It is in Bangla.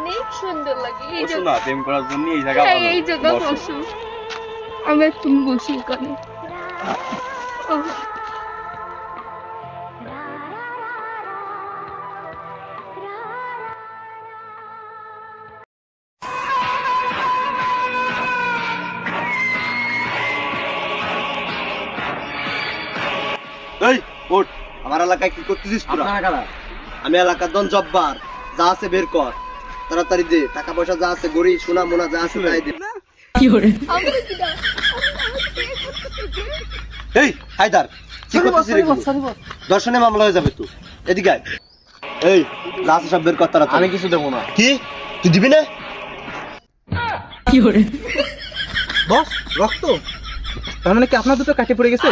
অনেক সুন্দর লাগে। এই বসো না, প্রেম করার জন্য এই জায়গা ভালো। এই জায়গা বসো। বসো। আমি তুমি বসি এখানে। এই ওঠ, আমার এলাকায় কি করতেছিস তোরা? আমি এলাকার দন জব্বার, যা আছে বের কর, তাড়াতাড়ি দে, টাকা পয়সা যা আছে, গড়ি সোনা মোনা যা আছে তাই দে। এই হায়দার, কি করতেছিস রে? দর্শনে মামলা হয়ে যাবে তো, এদিকে আয়। এই যা আছে সব বের কর তাড়াতাড়ি। আমি কিছু দেবো না। কি তুই দিবি না? বস রক্ত, তার মানে কি আপনার দুটো কাটে পড়ে গেছে?